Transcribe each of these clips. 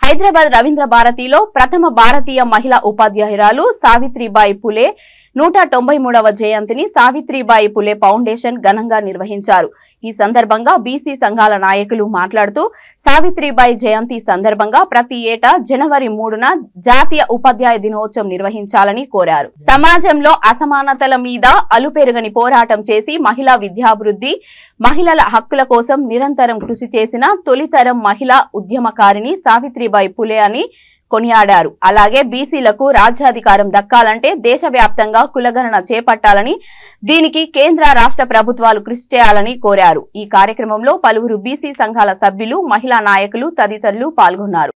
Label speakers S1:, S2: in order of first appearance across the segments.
S1: హైదరాబాద్ రవీంద్ర భారతిలో ప్రథమ భారతీయ మహిళా ఉపాధ్యాయురాలు సావిత్రిబాయి పులే 193వ జయంతిని సావిత్రిబాయి పులే ఫౌండేషన్ ఘనంగా నిర్వహించారు. ఈ సందర్భంగా బీసీ సంఘాల నాయకులు మాట్లాడుతూ సావిత్రిబాయి జయంతి సందర్భంగా ప్రతి ఏటా జనవరి 3న జాతీయ ఉపాధ్యాయ దినోత్సవం నిర్వహించాలని కోరారు. సమాజంలో అసమానతల మీద అలుపెరుగని పోరాటం చేసి మహిళా విద్యాభివృద్ధి, మహిళల హక్కుల కోసం నిరంతరం కృషి చేసిన తొలితరం మహిళా ఉద్యమకారిణి సావిత్రిబాయి పులే అని కొనియాడారు. అలాగే బీసీలకు రాజ్యాధికారం దక్కాలంటే దేశవ్యాప్తంగా కులగణన చేపట్టాలని, దీనికి కేంద్ర రాష్ట్ర ప్రభుత్వాలు కృషి చేయాలని కోరారు. ఈ కార్యక్రమంలో పలువురు బీసీ సంఘాల సభ్యులు, మహిళా నాయకులు తదితరులు పాల్గొన్నారు.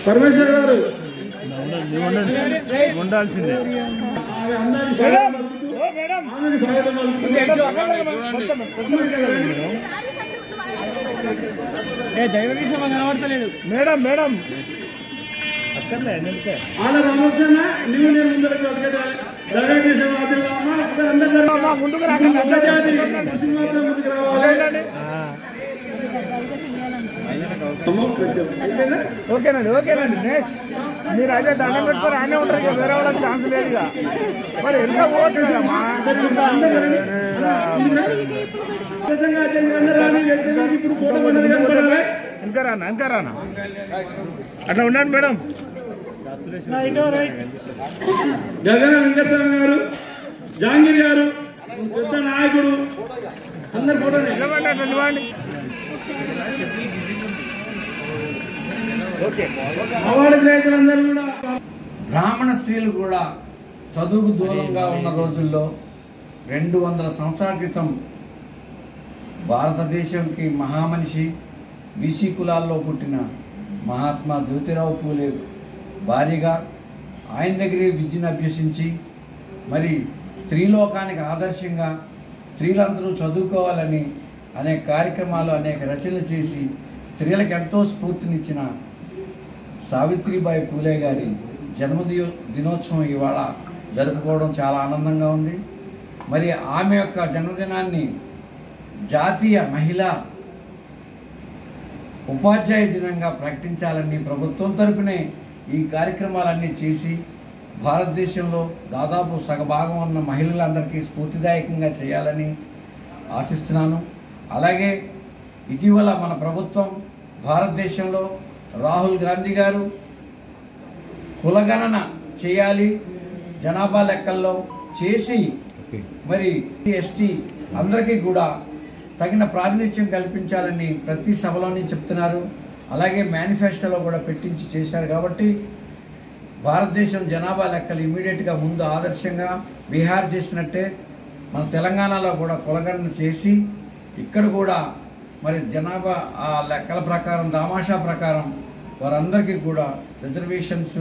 S2: పరమేశ్వర్ గారు
S3: ఉండాల్సిందే. కనబడతలేదు మేడం మేడం అక్కర్లే
S2: ఆల రామకృష్ణ నీవు నేను ముందరకు ముందుకు రావాలి.
S3: ఓకేనండి ఓకేనండి. నెక్స్ట్ మీరు అదే దండం పెట్టుకొని ఆయనే ఉంటారు, వేరే వాళ్ళకి ఛాన్స్ లేదుగా. మరి ఎంత పోవచ్చు ఇంకా రానా అట్లా ఉండండి మేడం.
S2: గగన వెంకటస్వామి గారు, జహాంగీర్ గారు, పెద్ద నాయకుడు అందరు ఫోటో అవార్డు గ్రహీతలందరూ కూడా.
S4: బ్రాహ్మణ స్త్రీలు కూడా చదువుకు దూరంగా ఉన్న రోజుల్లో 200 సంవత్సరాల క్రితం భారతదేశంకి మహామనిషి, బీసీ కులాల్లో పుట్టిన మహాత్మా జ్యోతిరావు పూలే భార్యగా ఆయన దగ్గరే విద్యను అభ్యసించి మరి స్త్రీలోకానికి ఆదర్శంగా స్త్రీలందరూ చదువుకోవాలని అనేక కార్యక్రమాలు, అనేక రచనలు చేసి స్త్రీలకు ఎంతో స్ఫూర్తినిచ్చిన సావిత్రిబాయి పూలే గారి దినోత్సవం ఇవాళ జరుపుకోవడం చాలా ఆనందంగా ఉంది. మరి ఆమె యొక్క జన్మదినాన్ని జాతీయ మహిళా ఉపాధ్యాయ దినంగా ప్రకటించాలని ప్రభుత్వం తరపునే ఈ కార్యక్రమాలన్నీ చేసి భారతదేశంలో దాదాపు సగభాగం ఉన్న మహిళలందరికీ స్ఫూర్తిదాయకంగా చేయాలని ఆశిస్తున్నాను. అలాగే ఇటీవల మన ప్రభుత్వం భారతదేశంలో రాహుల్ గాంధీ గారు కులగణన చేయాలి, జనాభా లెక్కల్లో చేసి మరి ఎస్టీ అందరికీ కూడా తగిన ప్రాతినిధ్యం కల్పించాలని ప్రతి సభలోని చెప్తున్నారు. అలాగే మేనిఫెస్టోలో కూడా పెట్టించి చేశారు. కాబట్టి భారతదేశం జనాభా లెక్కలు ఇమీడియట్గా ముందు ఆదర్శంగా బీహార్ చేసినట్టే మన తెలంగాణలో కూడా కులగణన చేసి ఇక్కడ కూడా మరి జనాభా ఆ లెక్కల ప్రకారం, దామాషా ప్రకారం వారందరికీ కూడా రిజర్వేషన్స్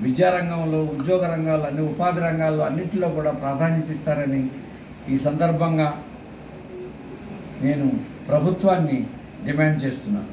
S4: విద్యారంగంలో, ఉద్యోగ రంగాల్లో, అన్ని ఉపాధి రంగాల్లో అన్నింటిలో కూడా ప్రాధాన్యత ఇస్తారని ఈ సందర్భంగా నేను ప్రభుత్వాన్ని డిమాండ్ చేస్తున్నాను.